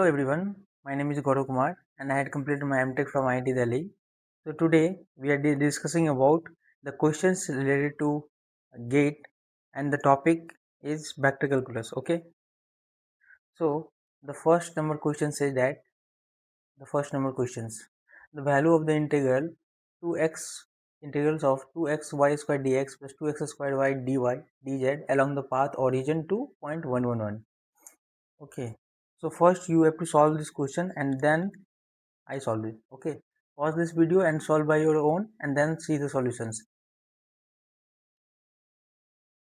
Hello everyone, my name is Gaurav Kumar and I had completed my MTech from IIT Delhi. So today we are discussing about the questions related to GATE and the topic is vector calculus. Okay, so the first number question says that the first number questions the value of the integral 2x integrals of 2x y square dx plus 2x square y dy dz along the path origin to point 111. Okay, so first you have to solve this question and then I solve it. Okay, pause this video and solve by your own and then see the solutions.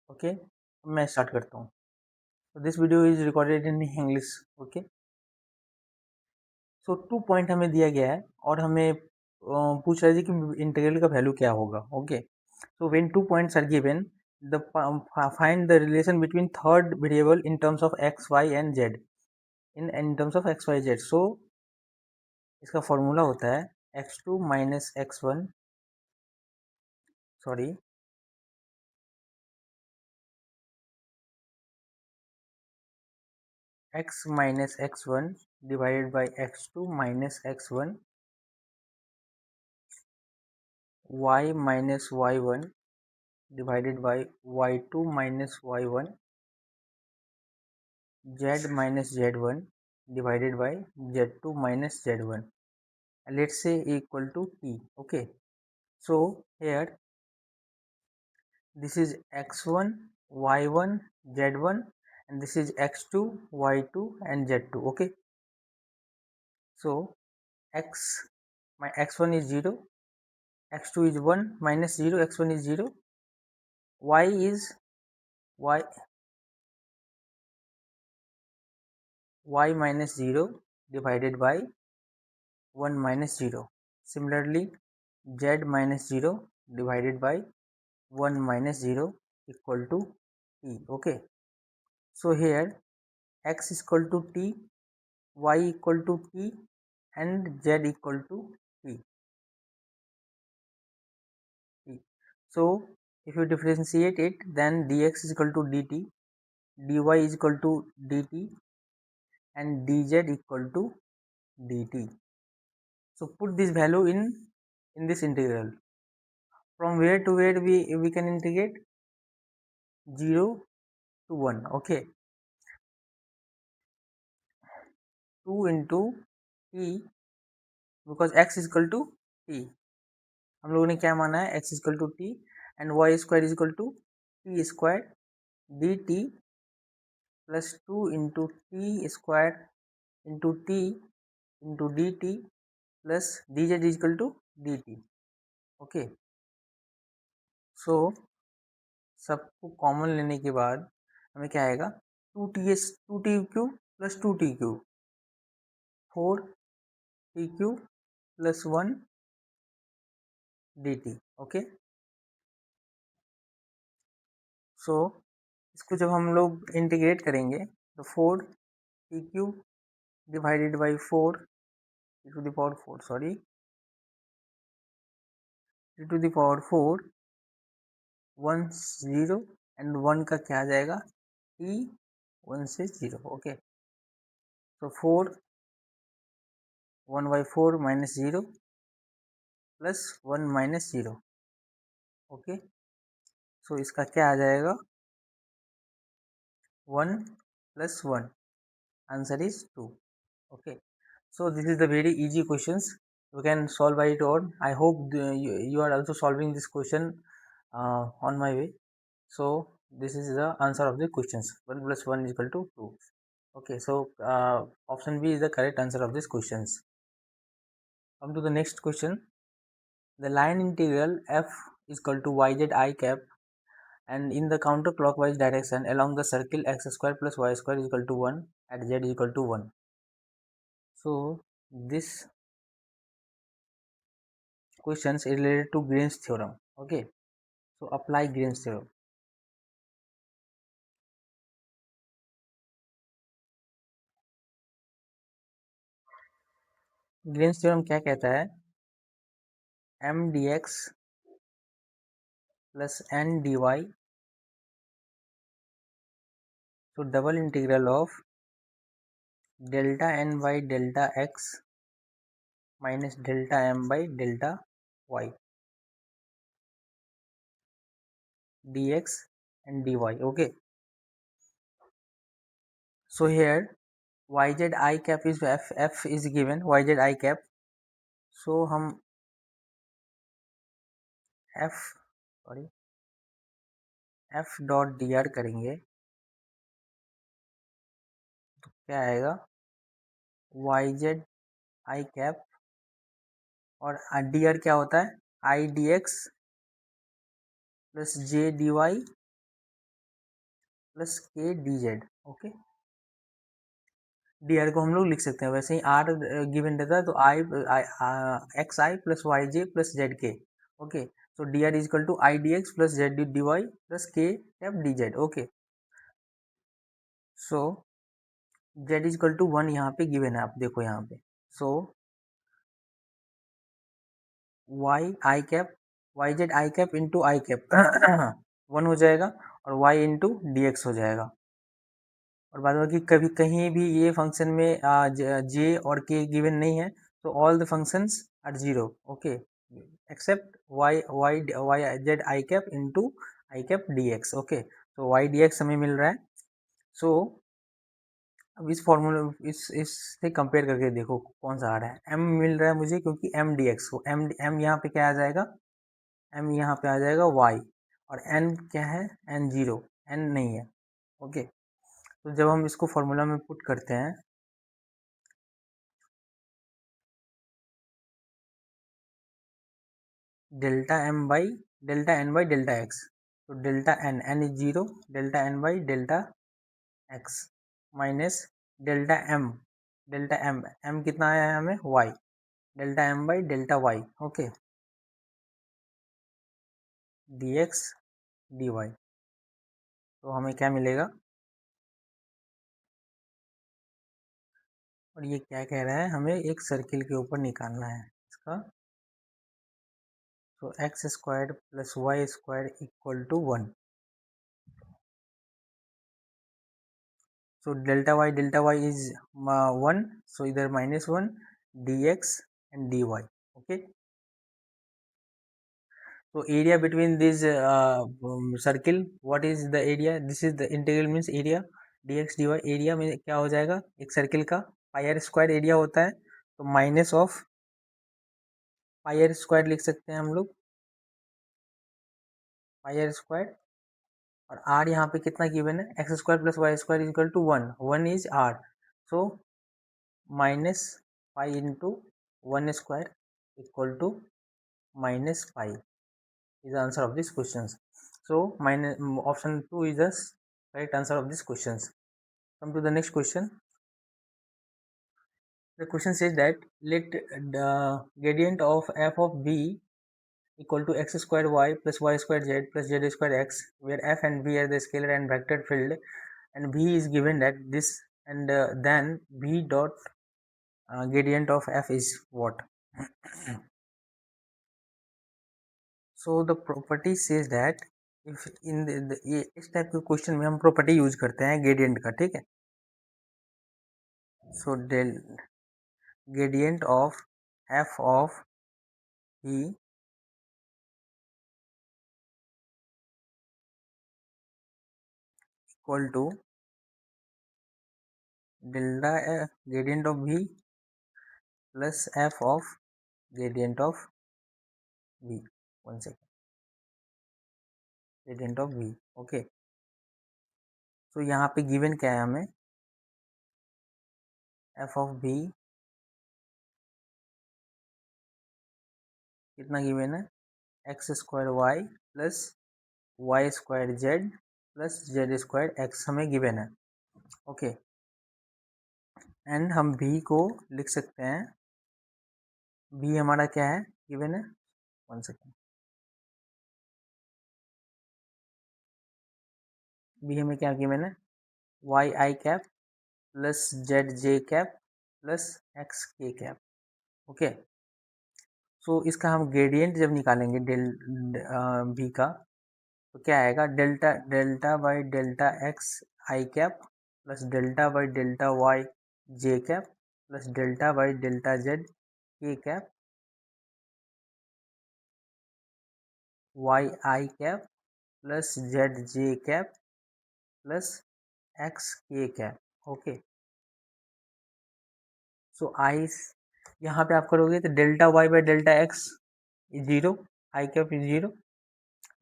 Okay, मैं start करता हूँ. So this video is recorded in English. Okay, so 2 point हमें दिया गया है और हमें पूछ रहा है कि इंटीग्रल का वैल्यू क्या होगा. Okay, so when 2 points are given, the find the relation between third variable in terms of x, y and z. In terms of x, y, z. So इसका फॉर्मूला होता है x2 minus x1 sorry x minus x1 divided by x2 minus x1 y minus y1 divided by y2 minus y1 z minus z1 divided by z2 minus z1, and let's say equal to t. Okay, so here this is x1 y1 z1 and this is x2 y2 and z2. Okay, so my x1 is 0, x2 is 1 minus 0, x1 is 0, y is y minus 0 divided by 1 minus 0. Similarly, z minus 0 divided by 1 minus 0 equal to t. Okay, so here x is equal to t, y equal to t and z equal to t. So if you differentiate it, then dx is equal to dt, dy is equal to dt and dz equal to dt. So put this value in this integral. From where to where we can integrate? 0 to 1. Okay, 2 into t, because x is equal to t. हम लोगों ने क्या माना है? x is equal to t and y square is equal to t square dt plus 2 into t square into t into dt plus dz is equal to dt. Okay, so सबको common लेने के बाद हमें क्या आएगा? 2t cube plus 2t cube 4t cube plus 1 dt. Okay, so इसको जब हम लोग इंटीग्रेट करेंगे तो 4t cube divided by 4 t to the power 4 sorry t to the power 4 1 0 and 1 का क्या आ जाएगा? t 1 से 0. ओके, तो 4 1 by 4 minus 0 plus 1 minus 0. Okay, so इसका क्या आ जाएगा? 1 plus 1. Answer is 2. Okay, so this is the very easy questions. You can solve by it own. I hope you are also solving this question on my way. So this is the answer of the questions. 1 plus 1 is equal to 2. Okay, so option B is the correct answer of these questions. Come to the next question. The line integral f is equal to yz I cap and in the counterclockwise direction along the circle x square plus y square is equal to 1 at z is equal to 1. So this question is related to Green's theorem. Okay, so apply Green's theorem. Green's theorem क्या कहता है? m dx plus n dy, so double integral of delta n by delta x minus delta m by delta y dx and dy. Okay, so here yz I cap is f is given yz I cap. So हम f dot dr करेंगे तो क्या आएगा yz I cap और dr क्या होता है I dx plus j dy plus k dz. Okay, dr को हम लोग लिख सकते हैं वैसे ही r गिवन रहता है तो i x I plus y j plus z k. Okay, so dr is equal to I dx plus z dy plus k f dz. Okay, so z is equal to 1 यहाँ पे given है, आप देखो यहाँ पे. so y I cap yz I cap into i cap 1 हो जाएगा और y इंटू dx हो जाएगा. और बाद बाकी कभी कहीं भी ये फंक्शन में जे और के गिवन नहीं है तो all the functions are zero. Okay, except y z i cap into i cap d x. Okay, तो वाई डी एक्स हमें मिल रहा है. सो अब इस फॉर्मूला इससे कंपेयर करके देखो कौन सा आ रहा है. m मिल रहा है मुझे क्योंकि m dx को m यहाँ पे क्या आ जाएगा m यहाँ पे आ जाएगा y और n क्या है n जीरो n नहीं है. ओके, तो जब हम इसको फॉर्मूला में पुट करते हैं delta m by delta n by delta x, तो delta n is zero delta n by delta x minus delta m कितना आया है हमें y delta m by delta y. Okay, d x d y. तो हमें क्या मिलेगा और ये क्या कह रहा है हमें एक सर्किल के ऊपर निकालना है इसका. तो x square plus y square equal to 1. So delta y is 1, so either minus 1 dx and dy. Okay, so area between this circle, what is the area? This is the integral means area dx dy. area में क्या हो जाएगा एक circle का पाई r square area होता है तो minus of pi r square लिख सकते हैं हम लोग पाई आर स्क्वायर. और r यहाँ पे कितना गिवन है x square plus y square equal to 1 is r. So minus pi into 1 square equal to minus pi is the answer of these questions. So option 2 is the correct answer of these questions. Come to the next question. The question says that let the gradient of f of b equal to x square y plus y square z plus z square x, where f and b are the scalar and vector field and b is given that this and then b dot gradient of f is what? So the property says that if in ये इस type के question में हम property use करते हैं gradient का. ठीक है, so del gradient of f of e equal to delta gradient of v plus f of gradient of v. 1 second, gradient of v. Okay, तो यहाँ पे गिवन क्या है हमें एफ ऑफ वी कितना गिवन है x square y plus y square z plus z square x हमें given है. ओके, एंड हम भी को लिख सकते हैं भी हमारा क्या है गिवन है 1 सेकेंड. भी हमें क्या गिवन है Y i cap plus z j cap plus x k cap. Okay, so इसका हम ग्रेडियंट जब निकालेंगे भी का तो क्या आएगा delta by delta x i cap plus delta by delta y j cap plus delta by delta z k cap y i cap plus z j cap plus x k cap. Okay, so i यहाँ पे आप करोगे तो delta y by delta x is zero, i cap is zero,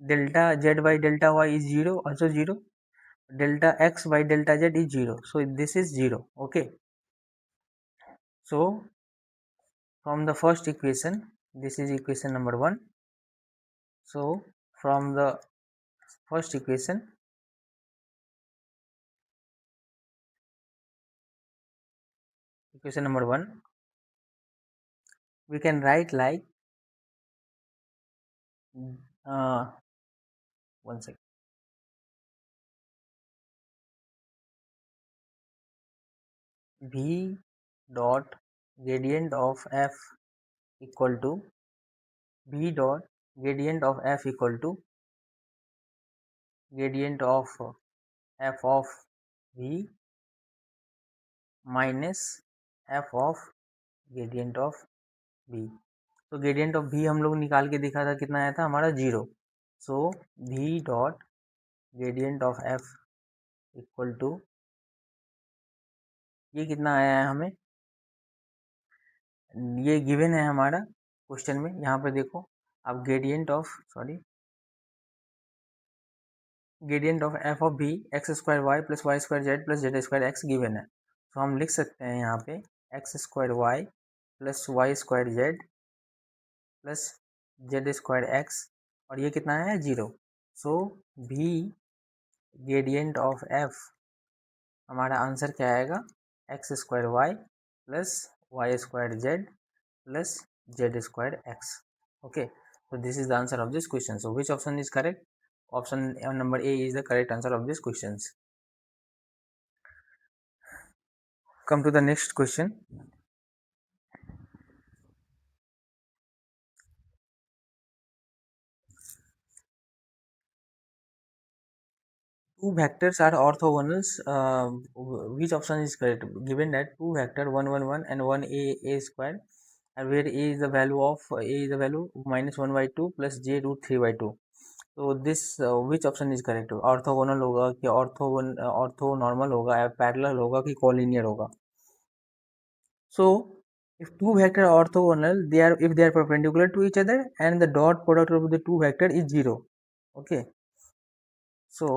delta z by delta y is zero, also zero, delta x by delta z is 0, so this is 0. Okay, so from the first equation, this is equation number 1. So from the first equation number 1, we can write like one second, v dot gradient of f equal to v dot gradient of f equal to gradient of f of v minus f of gradient of v. तो gradient of v हम लोग निकाल के देखा था, कितना आया था हमारा 0. So v dot gradient of f equal to, ये कितना आया है हमें, ये गिवन है हमारा क्वेश्चन में. यहाँ पे देखो आप gradient of f of v x square y plus y square z plus z square x given है. तो हम लिख सकते हैं यहाँ पे x square y plus y square z plus z square x, और ये कितना है 0. So v gradient of f, हमारा आंसर क्या आएगा, x square y plus y square z plus z square x. Okay, so this is the answer of this question. So which option is correct? Option number A is the correct answer of this questions. Come to the next question. Two vectors are orthogonal. Which option is correct? Given that two vector 1 1 1 and 1 a square, and where a is the value of minus 1 by 2 plus j root 3 by 2. तो this which option is correct? Orthogonal होगा कि ortho normal होगा या parallel होगा कि collinear होगा? सो if two vector are orthogonal, if they are perpendicular to each other and the dot product of the two vector is 0. Okay, so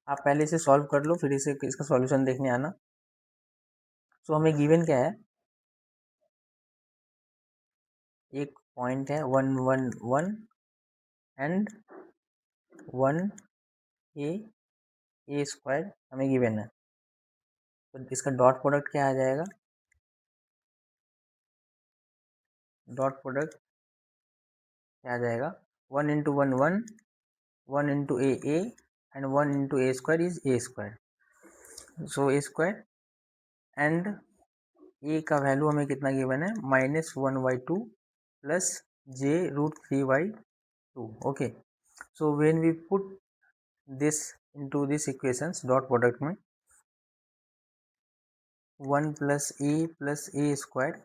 आप पहले इसे सॉल्व कर लो, फिर इसे इसका सॉल्यूशन देखने आना. सो हमें गिवन क्या है, एक पॉइंट है 1 1 1 एंड 1 ए स्क्वायर हमें गिवन है. तो इसका डॉट प्रोडक्ट क्या आ जाएगा, डॉट प्रोडक्ट क्या आ जाएगा, 1 into 1 1, 1 into a and 1 into a square is a square. So a square and a का वैल्यू हमें कितना गिवन है, minus 1 by 2 plus j root 3 by 2. Okay, so when we put this into this equations dot product में, 1 plus ए square,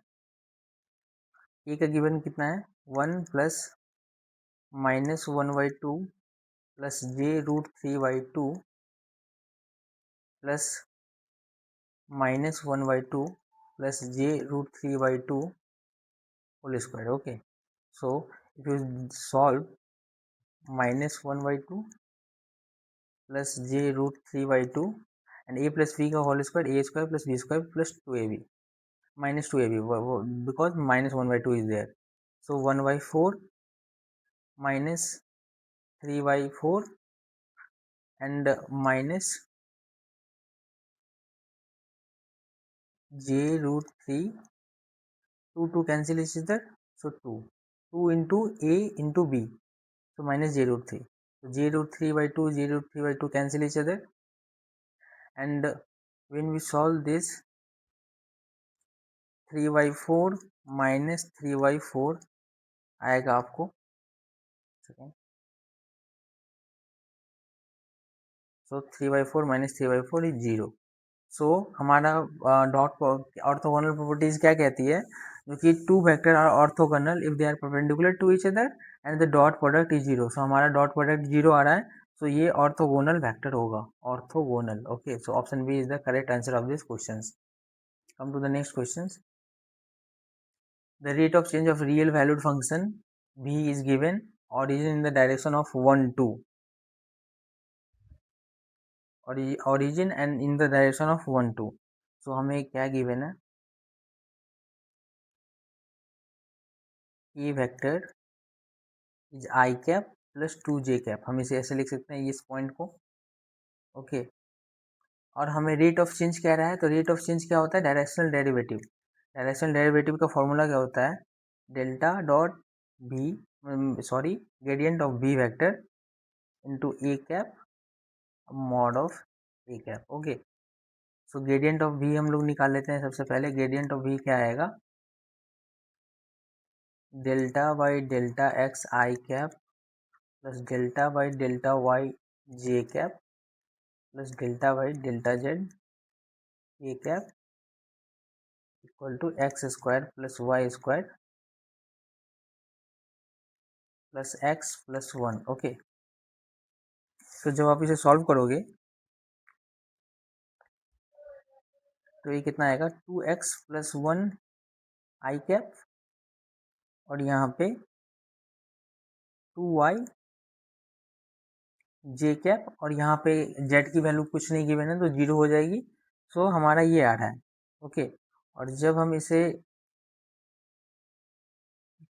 ए का given कितना है 1 plus minus 1 by 2 plus j root 3 by 2 plus minus 1 by 2 plus j root 3 by 2 whole square. Okay, so if you solve minus 1 by 2 plus j root 3 by 2 and a plus b का whole square, a square plus b square plus 2ab minus 2ab, because minus 1 by 2 is there. So 1 by 4 minus 3 by 4 and minus j root 3, 2 cancel each other, so 2 into a into b, so minus j root 3. So j root 3 by 2, j root 3 by 2 cancel each other, and when we solve this, 3 by 4 minus 3 by 4 आएगा आपको. So 3 by 4 minus 3 by 4 is 0. सो हमारा dot orthogonal properties क्या कहती है, जो कि two vector are orthogonal if they are perpendicular to each other and the dot product is zero. So हमारा dot product zero आ रहा है, सो ये ऑर्थोगोनल वेक्टर होगा, orthogonal. Okay, so option B is the correct answer of this question. Come to the next question. The rate of change of real valued function v is given, origin in the direction of 1 2, origin and in the direction of 1 2। सो हमें क्या given है, ये vector is I cap plus 2 j cap, हम इसे ऐसे लिख सकते हैं इस पॉइंट को। ओके, और हमें रेट ऑफ चेंज कह रहा है, तो रेट ऑफ चेंज क्या होता है, डायरेक्शनल डेरिवेटिव। डायरेक्शनल डेरिवेटिव का फॉर्मूला क्या होता है, delta dot b, sorry, gradient of b vector into a cap mod of a cap. Okay, so gradient of v हम लोग निकाल लेते हैं। सबसे पहले ग्रेडियंट ऑफ v क्या आएगा, delta by delta x i cap plus delta by delta y j cap plus delta by delta z a cap equal to x square plus y square plus x plus 1। Okay, तो जब आप इसे solve करोगे तो ये कितना आएगा, 2x plus 1 आई cap और यहाँ पे 2y जे कैप, और यहाँ पे z की वैल्यू कुछ नहीं गिवन है तो जीरो हो जाएगी। सो हमारा ये आ रहा है। ओके, और जब हम इसे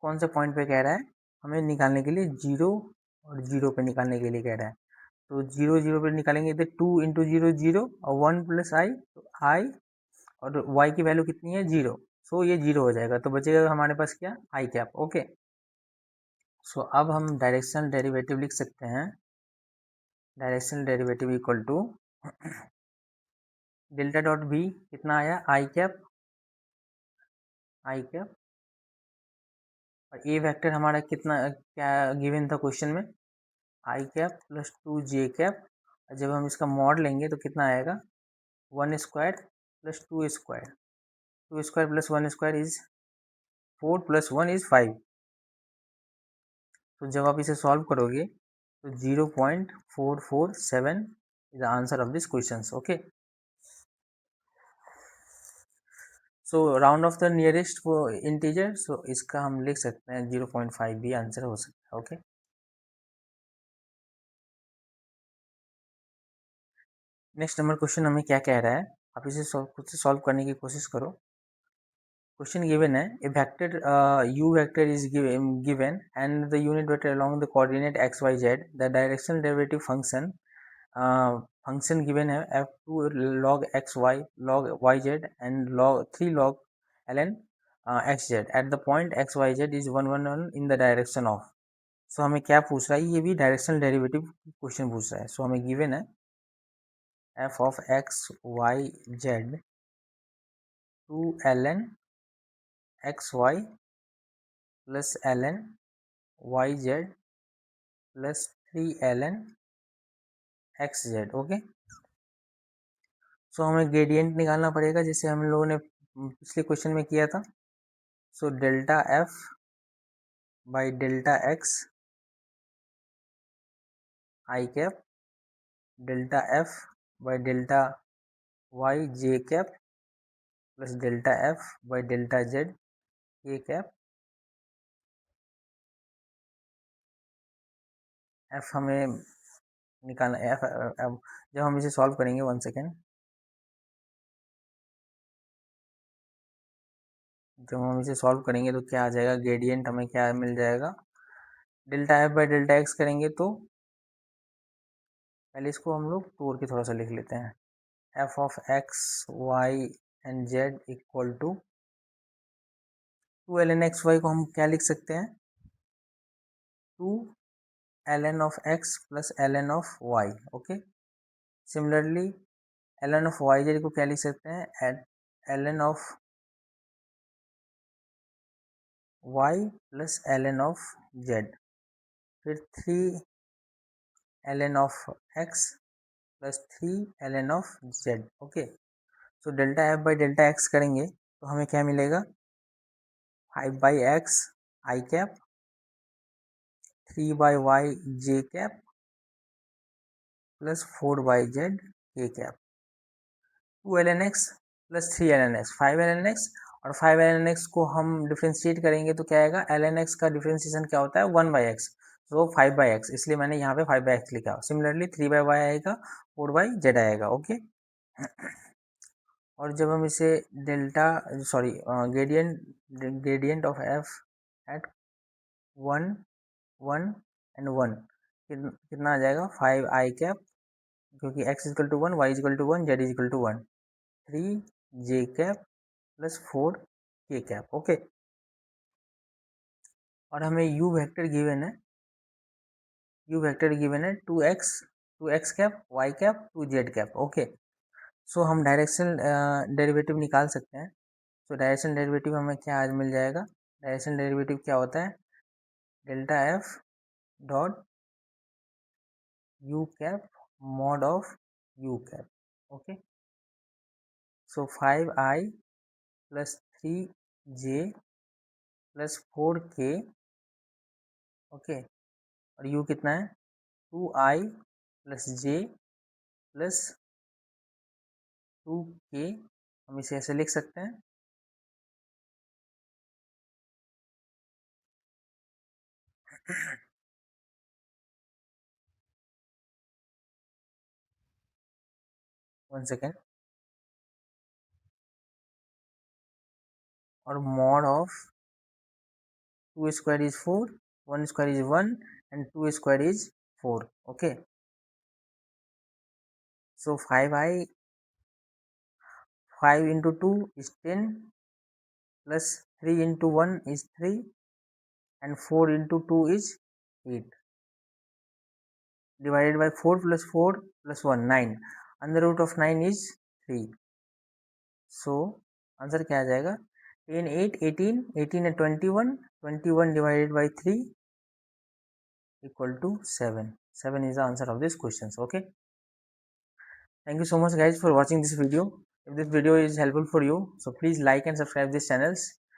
कौन से पॉइंट पे कह रहा है, हमें निकालने के लिए जीरो और जीरो पे निकालने के लिए कह रहा है, तो जीरो जीरो पे निकालेंगे तो 2 इंटू जीरो जीरो और 1 प्लस आई, तो आई और y की वैल्यू कितनी है, जीरो। सो ये जीरो हो जाएगा, तो बचेगा हमारे पास क्या, आई कैप। ओके, सो अब हम डायरेक्शनल डेरिवेटिव लिख सकते हैं, directional derivative equal to delta dot b कितना आया, आई कैप, आई कैप, और ए वेक्टर हमारा कितना क्या गिवन था क्वेश्चन में, I cap plus 2 j cap. जब हम इसका मॉड लेंगे तो कितना आएगा, 1 square plus 2 square, 2 square plus 1 square is 4 plus 1 is 5। तो जब आप इसे सॉल्व करोगे तो 0.447 is the answer of this question. Okay, so round off the nearest integer, so इसका हम लिख सकते हैं 0.5 भी आंसर हो सकता है। ओके, नेक्स्ट नंबर क्वेश्चन हमें क्या कह रहा है, आप इसे खुद से सॉल्व करने की कोशिश करो। क्वेश्चन गिवन है, a vector u vector is given and the unit vector along the coordinate x y z, the directional derivative function function given है f2 log x y log y z and log 3 log ln x z at the point x y z is 1 1 1 in the direction of. So हमें क्या पूछ रहा है, ये भी directional derivative question पूछ रहा है। सो हमें गिवन है f of x y z 2 ln x y plus l n y z plus 3 l n x z. Okay, so हमें ग्रेडियंट निकालना पड़ेगा जैसे हम लोगों ने पिछले क्वेश्चन में किया था। So delta f by delta x i cap, delta f by delta y j cap plus delta f by delta z k cap. F हमें निकालना, एफ जब हम इसे सॉल्व करेंगे, 1 सेकेंड, जब हम इसे सॉल्व करेंगे तो क्या आ जाएगा, ग्रेडियंट हमें क्या मिल जाएगा, delta f by delta x करेंगे तो पहले इसको हम लोग तोड़ के थोड़ा सा लिख लेते हैं, f of x y and z equal to 2 ln x y को हम क्या लिख सकते हैं, 2 ln of x plus ln of y. Okay, similarly ln of y z को क्या लिख सकते हैं, ln of y plus ln of z, फिर 3 ln of x plus 3 ln of z. Okay, so delta f by delta x करेंगे तो हमें क्या मिलेगा, 5/x आई कैप 3/y जे कैप प्लस 4/z के cap 2 ln x plus 3 ln x 5 ln x, और 5 ln x को हम डिफ्रेंशिएट करेंगे तो क्या आएगा, ln x का डिफ्रेंशिएशन क्या होता है 1/x, तो 5/x, इसलिए मैंने यहाँ पे 5/x लिखा। सिमिलरली 3/y आएगा, 4/z आएगा। ओके, और जब हम इसे delta sorry gradient of f at 1 1 and 1 कितना आ जाएगा, 5i कैप, क्योंकि x equal to 1, y equal to 1, z equal to 1, 3j cap plus 4k cap. Okay, और हमें u वेक्टर गिवन है 2x cap, y cap, 2z cap. Okay, so हम directional derivative निकाल सकते हैं। सो डायरेक्शनल डेरिवेटिव हमें क्या आज मिल जाएगा, डायरेक्शनल डेरिवेटिव क्या होता है, delta F dot U cap mod of you cap. Okay, so 5i plus 3j plus 4k। Okay, और u कितना है, 2i plus j plus 2k, हम इसे ऐसे लिख सकते हैं। वन सेकेंड, और mod of 2 square is 4, 1 square is 1 and 2 square is 4। Okay, so 5 into 2 is 10 plus 3 into 1 is 3 and 4 into 2 is 8 divided by 4 plus 4 plus 1 9, under root of 9 is 3। so answer क्या आ जाएगा, 10 8 18 18 and 21 21 divided by 3 equal to 7 7 is the answer of this questions। okay, thank you so much guys for watching this video. If this video is helpful for you, so please like and subscribe this channels.